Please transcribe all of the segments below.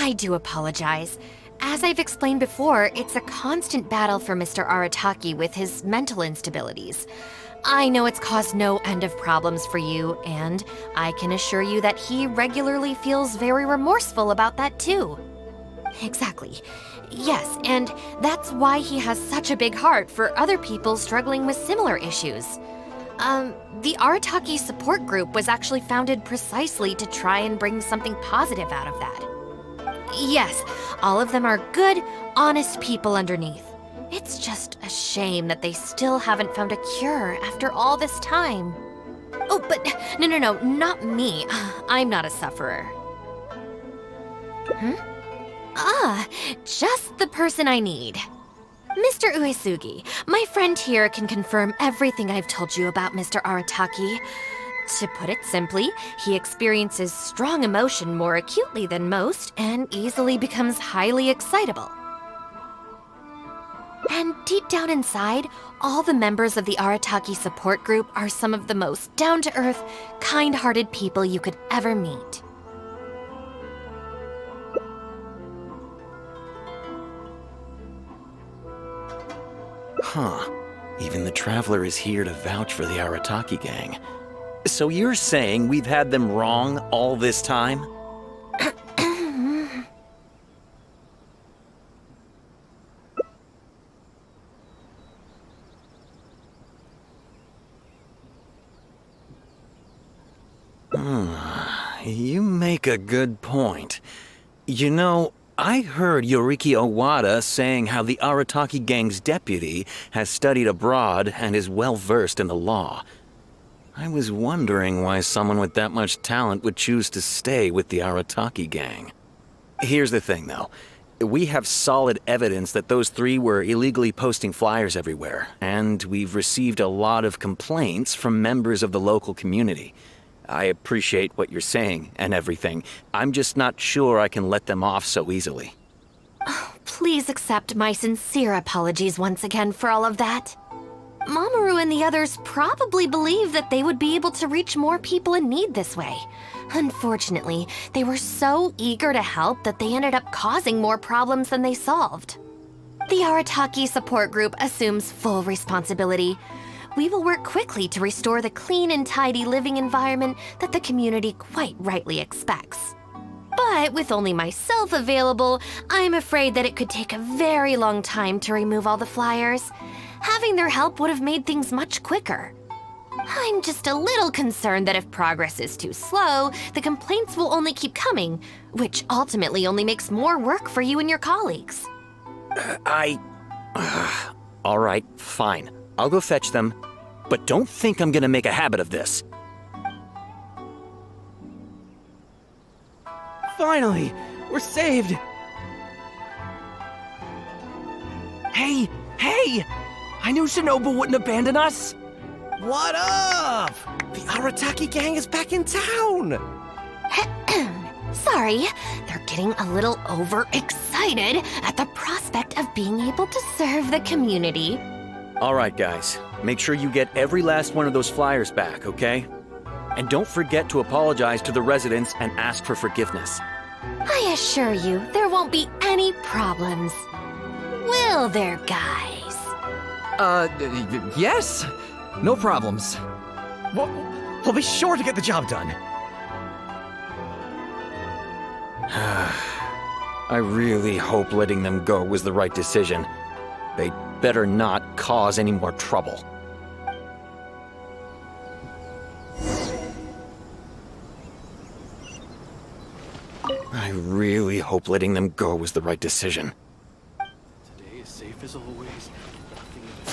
I do apologize. As I've explained before, it's a constant battle for Mr. Arataki with his mental instabilities. I know it's caused no end of problems for you, and I can assure you that he regularly feels very remorseful about that too. Exactly. Yes, and that's why he has such a big heart for other people struggling with similar issues. The Arataki support group was actually founded precisely to try and bring something positive out of that. Yes, all of them are good, honest people underneath. It's just a shame that they still haven't found a cure after all this time. Oh, but no, not me. I'm not a sufferer. Ah, just the person I need. Mr. Uesugi, my friend here can confirm everything I've told you about Mr. Arataki. To put it simply, he experiences strong emotion more acutely than most and easily becomes highly excitable. And deep down inside, all the members of the Arataki support group are some of the most down-to-earth, kind-hearted people you could ever meet. Huh. Even the Traveler is here to vouch for the Arataki gang. So you're saying we've had them wrong all this time? You make a good point. You know, I heard Yoriki Owada saying how the Arataki gang's deputy has studied abroad and is well-versed in the law. I was wondering why someone with that much talent would choose to stay with the Arataki gang. Here's the thing, though. We have solid evidence that those three were illegally posting flyers everywhere, and we've received a lot of complaints from members of the local community. I appreciate what you're saying and everything. I'm just not sure I can let them off so easily. Oh, please accept my sincere apologies once again for all of that. Mamoru and the others probably believe that they would be able to reach more people in need this way. Unfortunately, they were so eager to help that they ended up causing more problems than they solved. The Arataki support group assumes full responsibility. We will work quickly to restore the clean and tidy living environment that the community quite rightly expects. But with only myself available, I'm afraid that it could take a very long time to remove all the flyers. Having their help would have made things much quicker. I'm just a little concerned that if progress is too slow, the complaints will only keep coming, which ultimately only makes more work for you and your colleagues. All right, fine. I'll go fetch them. But don't think I'm gonna make a habit of this. Finally! We're saved! Hey! I knew Shinobu wouldn't abandon us! What up? The Arataki gang is back in town! Sorry, they're getting a little overexcited at the prospect of being able to serve the community. All right, guys. Make sure you get every last one of those flyers back, okay? And don't forget to apologize to the residents and ask for forgiveness. I assure you, there won't be any problems. Will there, guys? Yes. No problems. We'll be sure to get the job done. I really hope letting them go was the right decision. They better not cause any more trouble. I really hope letting them go was the right decision. Today is safe as always. Nothing of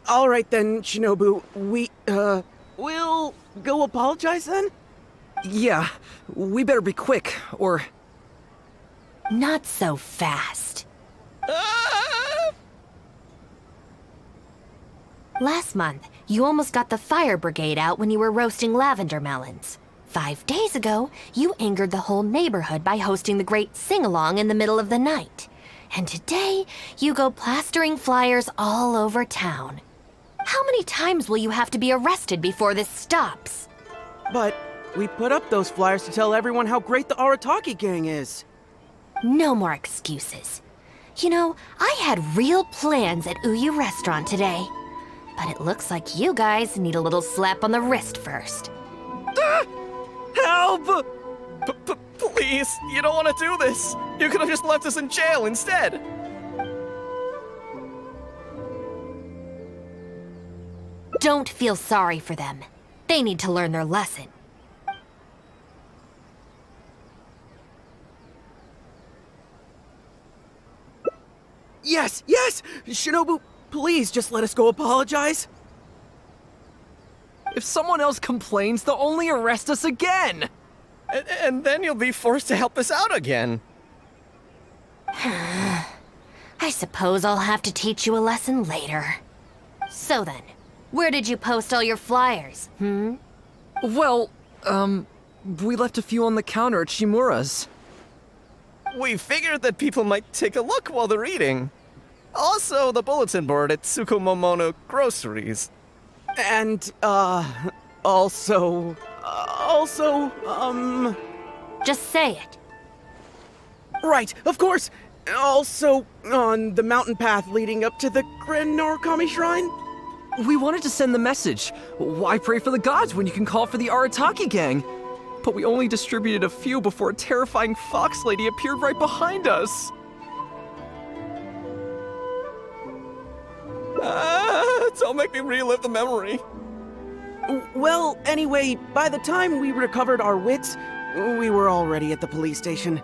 All right then, Shinobu. We'll go apologize then? Yeah, we better be quick, or... Not so fast. Last month, you almost got the fire brigade out when you were roasting lavender melons. 5 days ago, you angered the whole neighborhood by hosting the great sing-along in the middle of the night. And today, you go plastering flyers all over town. How many times will you have to be arrested before this stops? But we put up those flyers to tell everyone how great the Arataki gang is. No more excuses. You know, I had real plans at Uyu Restaurant today. But it looks like you guys need a little slap on the wrist first. Help! Please, you don't want to do this. You could have just left us in jail instead. Don't feel sorry for them. They need to learn their lesson. Yes, yes! Shinobu, please just let us go apologize. If someone else complains, they'll only arrest us again. And then you'll be forced to help us out again. I suppose I'll have to teach you a lesson later. So then, where did you post all your flyers, Well, we left a few on the counter at Shimura's. We figured that people might take a look while they're eating. Also, the bulletin board at Tsukumomono Groceries. And, also... Just say it. Right, of course! Also, on the mountain path leading up to the Grand Narukami Shrine? We wanted to send the message. Why pray for the gods when you can call for the Arataki gang? But we only distributed a few before a terrifying fox lady appeared right behind us. Don't make me relive the memory. Well, anyway, by the time we recovered our wits, we were already at the police station.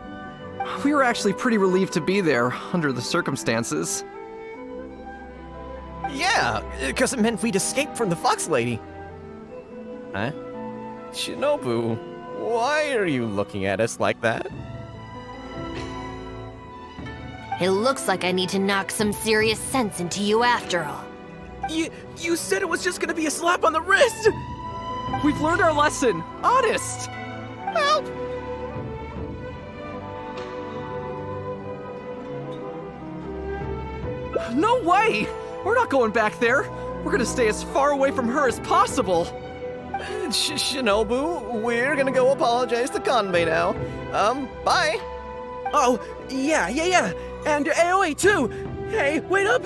We were actually pretty relieved to be there, under the circumstances. Yeah, because it meant we'd escaped from the fox lady. Huh? Shinobu, why are you looking at us like that? It looks like I need to knock some serious sense into you after all. You said it was just gonna be a slap on the wrist! We've learned our lesson. Honest! Help! No way! We're not going back there. We're gonna stay as far away from her as possible. Shinobu, we're gonna go apologize to Kanbei now. Bye. Oh, yeah. And Aoi too! Hey, wait up!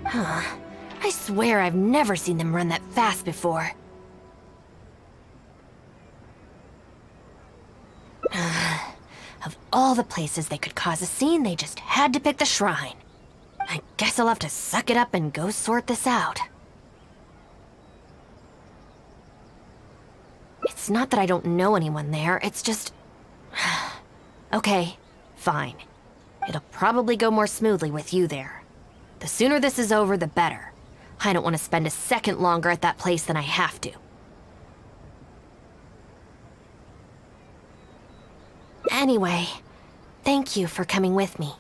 I swear I've never seen them run that fast before. Of all the places they could cause a scene, they just had to pick the shrine. I guess I'll have to suck it up and go sort this out. It's not that I don't know anyone there, it's just... Okay, fine. It'll probably go more smoothly with you there. The sooner this is over, the better. I don't want to spend a second longer at that place than I have to. Anyway, thank you for coming with me.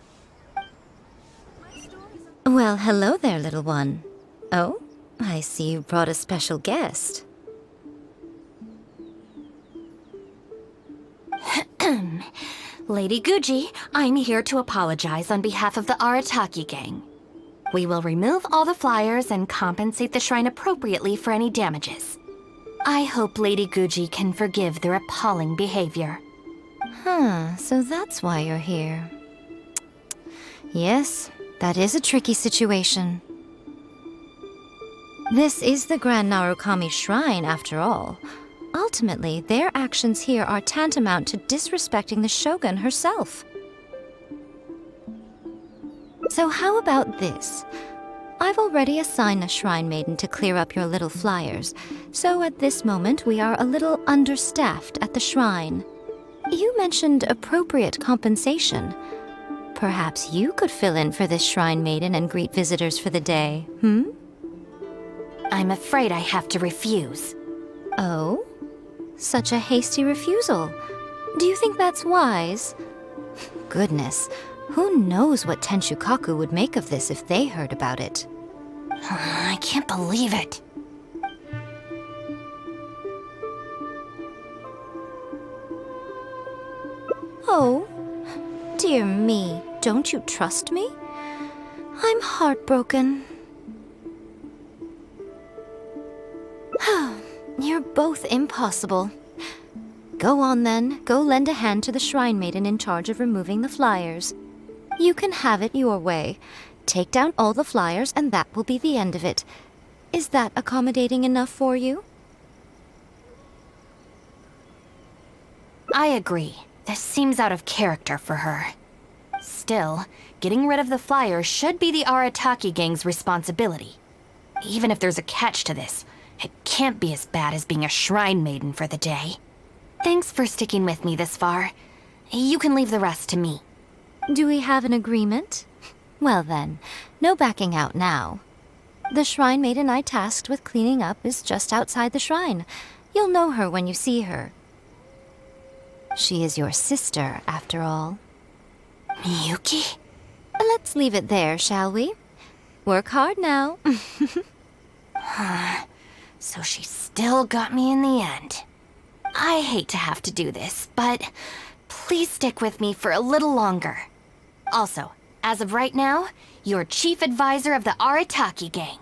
Well, hello there, little one. Oh, I see you brought a special guest. Lady Guji, I'm here to apologize on behalf of the Arataki gang. We will remove all the flyers and compensate the shrine appropriately for any damages. I hope Lady Guji can forgive their appalling behavior. So that's why you're here. Yes, that is a tricky situation. This is the Grand Narukami Shrine, after all. Ultimately, their actions here are tantamount to disrespecting the Shogun herself. So how about this? I've already assigned a shrine maiden to clear up your little flyers, so at this moment we are a little understaffed at the shrine. You mentioned appropriate compensation. Perhaps you could fill in for this shrine maiden and greet visitors for the day, I'm afraid I have to refuse. Oh? Such a hasty refusal. Do you think that's wise? Goodness, who knows what Tenshukaku would make of this if they heard about it? I can't believe it. Oh, dear me, don't you trust me? I'm heartbroken. You're both impossible. Go on then, go lend a hand to the Shrine Maiden in charge of removing the flyers. You can have it your way. Take down all the flyers and that will be the end of it. Is that accommodating enough for you? I agree. This seems out of character for her. Still, getting rid of the flyers should be the Arataki gang's responsibility. Even if there's a catch to this, it can't be as bad as being a Shrine Maiden for the day. Thanks for sticking with me this far. You can leave the rest to me. Do we have an agreement? Well then, no backing out now. The Shrine Maiden I tasked with cleaning up is just outside the shrine. You'll know her when you see her. She is your sister, after all. Miyuki? Let's leave it there, shall we? Work hard now. So she still got me in the end. I hate to have to do this, but please stick with me for a little longer. Also, as of right now, you're chief advisor of the Arataki gang.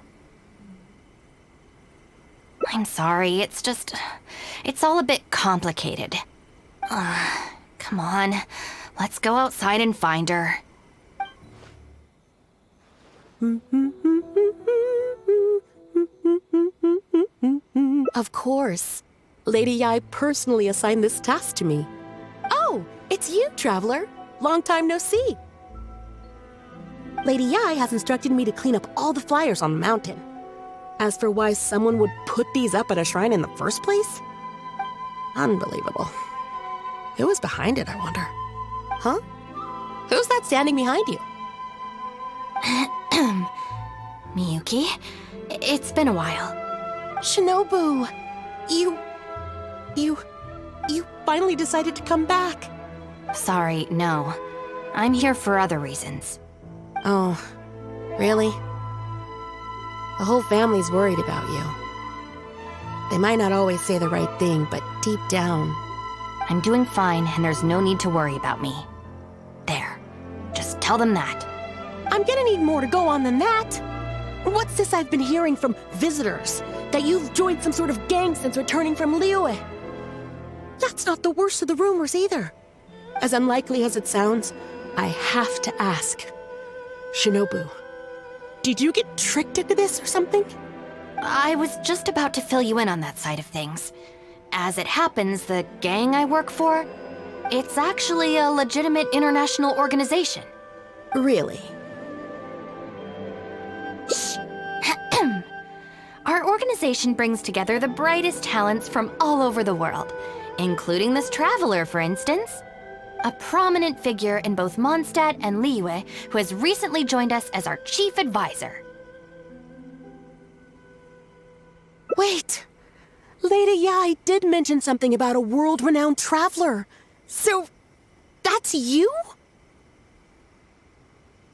I'm sorry, it's all a bit complicated. Come on, let's go outside and find her. Of course. Lady Yai personally assigned this task to me. Oh, it's you, Traveler. Long time no see. Lady Yai has instructed me to clean up all the flyers on the mountain. As for why someone would put these up at a shrine in the first place? Unbelievable. Who was behind it, I wonder? Huh? Who's that standing behind you? Miyuki, it's been a while. Shinobu! You finally decided to come back. Sorry, no. I'm here for other reasons. Oh, really? The whole family's worried about you. They might not always say the right thing, but deep down... I'm doing fine, and there's no need to worry about me. There. Just tell them that. I'm gonna need more to go on than that. What's this I've been hearing from visitors? That you've joined some sort of gang since returning from Liyue? That's not the worst of the rumors either. As unlikely as it sounds, I have to ask. Shinobu, did you get tricked into this or something? I was just about to fill you in on that side of things. As it happens, the gang I work for, it's actually a legitimate international organization. Really? Our organization brings together the brightest talents from all over the world, including this traveler, for instance. A prominent figure in both Mondstadt and Liyue who has recently joined us as our chief advisor. Wait! Lady Yai did mention something about a world-renowned traveler. So, that's you?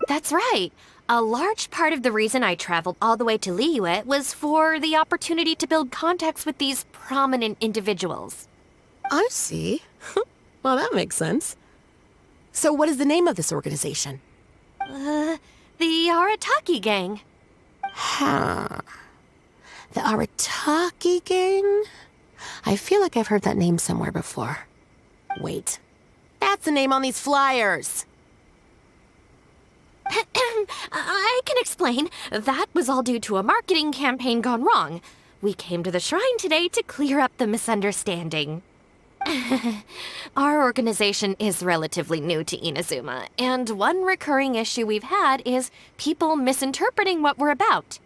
That's right. A large part of the reason I traveled all the way to Liyue was for the opportunity to build contacts with these prominent individuals. I see. Well, that makes sense. So what is the name of this organization? The Arataki gang. Huh. The Arataki gang? I feel like I've heard that name somewhere before. Wait. That's the name on these flyers! I can explain. That was all due to a marketing campaign gone wrong. We came to the shrine today to clear up the misunderstanding. Our organization is relatively new to Inazuma, and one recurring issue we've had is people misinterpreting what we're about.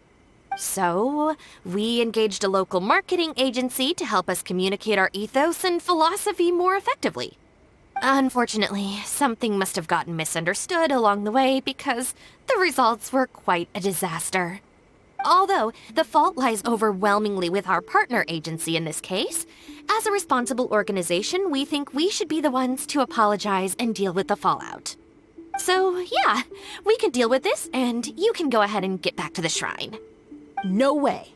So, we engaged a local marketing agency to help us communicate our ethos and philosophy more effectively. Unfortunately, something must have gotten misunderstood along the way because the results were quite a disaster. Although, the fault lies overwhelmingly with our partner agency in this case, as a responsible organization, we think we should be the ones to apologize and deal with the fallout. So, yeah, we can deal with this, and you can go ahead and get back to the shrine. No way.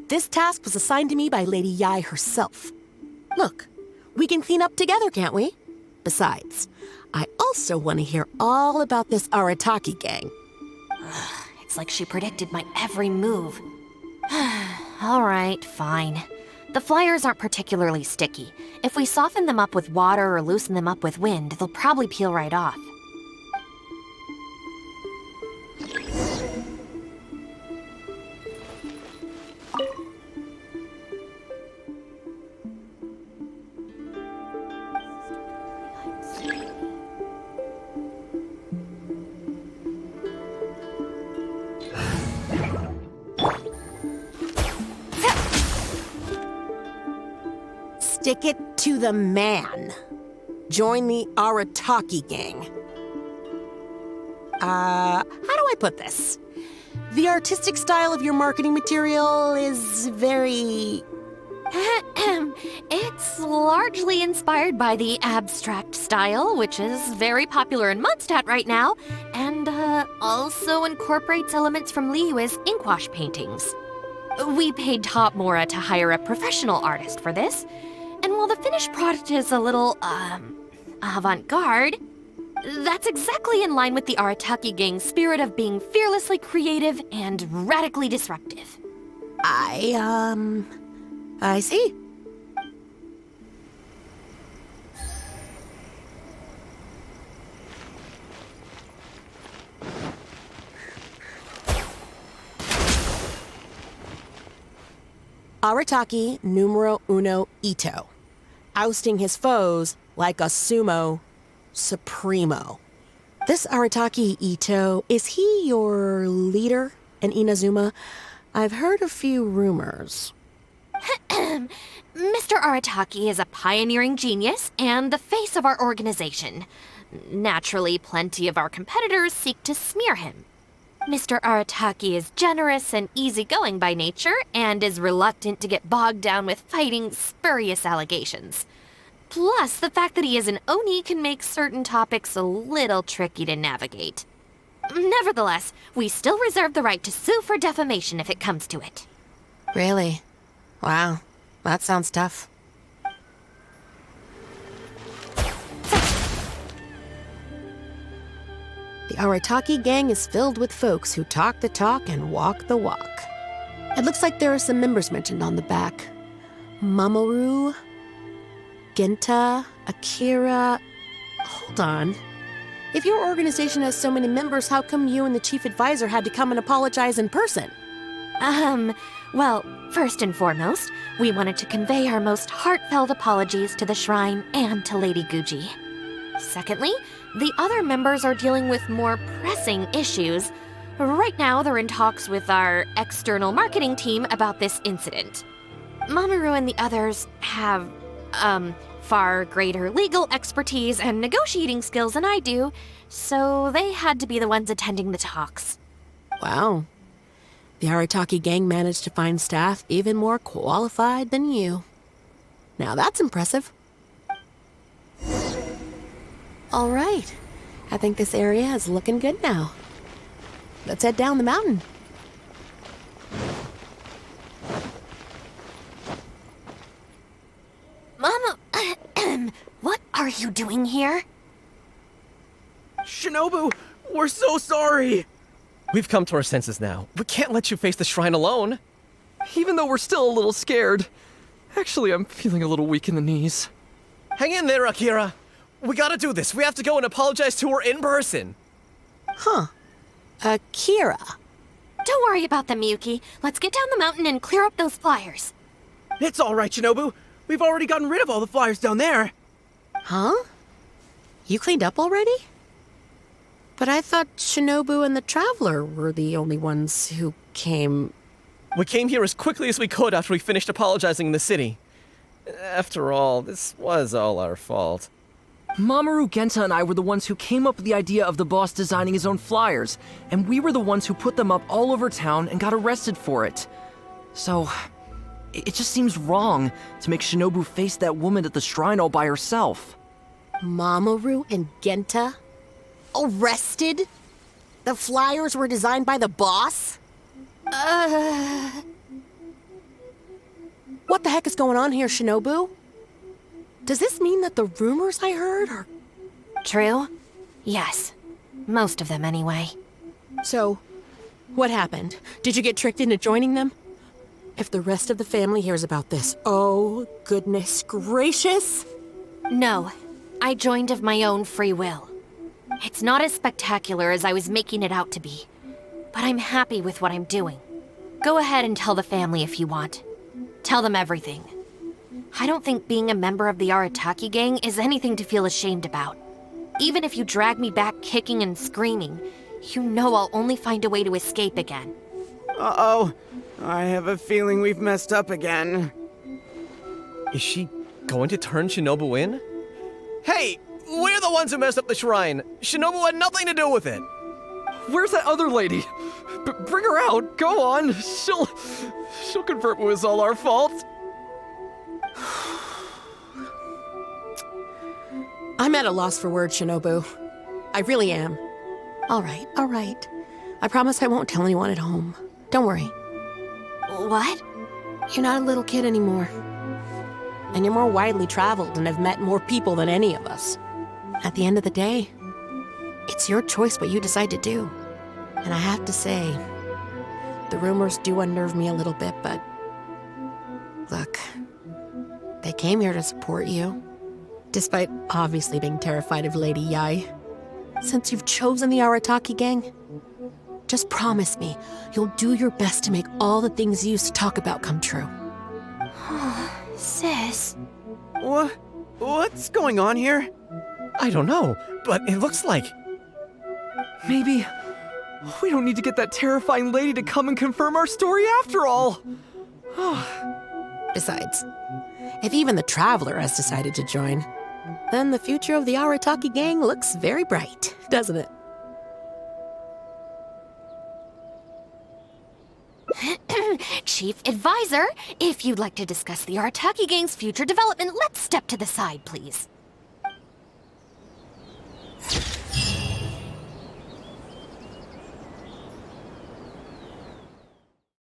This task was assigned to me by Lady Yai herself. Look, we can clean up together, can't we? Besides, I also want to hear all about this Arataki gang. It's like she predicted my every move. All right, fine. The flyers aren't particularly sticky. If we soften them up with water or loosen them up with wind, they'll probably peel right off. Stick it to the man. Join the Arataki gang. How do I put this? The artistic style of your marketing material is very... It's largely inspired by the abstract style, which is very popular in Mondstadt right now, and also incorporates elements from Liyue's inkwash paintings. We paid Top Mora to hire a professional artist for this, and while the finished product is a little, avant-garde, that's exactly in line with the Arataki gang's spirit of being fearlessly creative and radically disruptive. I see. Arataki numero uno Ito, ousting his foes like a sumo supremo. This Arataki Ito, is he your leader in Inazuma? I've heard a few rumors. Mr. Arataki is a pioneering genius and the face of our organization. Naturally, plenty of our competitors seek to smear him. Mr. Arataki is generous and easygoing by nature and is reluctant to get bogged down with fighting spurious allegations. Plus, the fact that he is an Oni can make certain topics a little tricky to navigate. Nevertheless, we still reserve the right to sue for defamation if it comes to it. Really? Wow, that sounds tough. The Arataki gang is filled with folks who talk the talk and walk the walk. It looks like there are some members mentioned on the back. Mamoru, Genta, Akira... Hold on. If your organization has so many members, how come you and the chief advisor had to come and apologize in person? Well, first and foremost, we wanted to convey our most heartfelt apologies to the shrine and to Lady Guji. Secondly, the other members are dealing with more pressing issues. Right now, they're in talks with our external marketing team about this incident. Mamoru and the others have, far greater legal expertise and negotiating skills than I do, so they had to be the ones attending the talks. Wow. The Arataki gang managed to find staff even more qualified than you. Now that's impressive. All right. I think this area is looking good now. Let's head down the mountain. Mama, what are you doing here? Shinobu, we're so sorry! We've come to our senses now. We can't let you face the shrine alone. Even though we're still a little scared. Actually, I'm feeling a little weak in the knees. Hang in there, Akira. We gotta do this. We have to go and apologize to her in person. Huh. Akira. Don't worry about them, Yuki. Let's get down the mountain and clear up those flyers. It's all right, Shinobu. We've already gotten rid of all the flyers down there. Huh? You cleaned up already? But I thought Shinobu and the Traveler were the only ones who came... We came here as quickly as we could after we finished apologizing in the city. After all, this was all our fault. Mamoru, Genta, and I were the ones who came up with the idea of the boss designing his own flyers, and we were the ones who put them up all over town and got arrested for it. So, it just seems wrong to make Shinobu face that woman at the shrine all by herself. Mamoru and Genta? Arrested? The flyers were designed by the boss? What the heck is going on here, Shinobu? Does this mean that the rumors I heard are... True? Yes. Most of them, anyway. So, what happened? Did you get tricked into joining them? If the rest of the family hears about this, oh, goodness gracious. No, I joined of my own free will. It's not as spectacular as I was making it out to be, but I'm happy with what I'm doing. Go ahead and tell the family if you want. Tell them everything. I don't think being a member of the Arataki gang is anything to feel ashamed about. Even if you drag me back kicking and screaming, you know I'll only find a way to escape again. Uh-oh. I have a feeling we've messed up again. Is she going to turn Shinobu in? Hey, we're the ones who messed up the shrine. Shinobu had nothing to do with it. Where's that other lady? Bring her out. Go on. She'll confirm it was all our fault. I'm at a loss for words, Shinobu. I really am. All right, all right. I promise I won't tell anyone at home. Don't worry. What? You're not a little kid anymore. And you're more widely traveled and have met more people than any of us. At the end of the day, it's your choice what you decide to do. And I have to say, the rumors do unnerve me a little bit, but look, they came here to support you, despite obviously being terrified of Lady Yai. Since you've chosen the Arataki gang, just promise me you'll do your best to make all the things you used to talk about come true. Sis. What's going on here? I don't know, but it looks like... Maybe we don't need to get that terrifying lady to come and confirm our story after all. Besides, if even the Traveler has decided to join, then the future of the Arataki gang looks very bright, doesn't it? Chief Advisor, if you'd like to discuss the Arataki gang's future development, let's step to the side, please.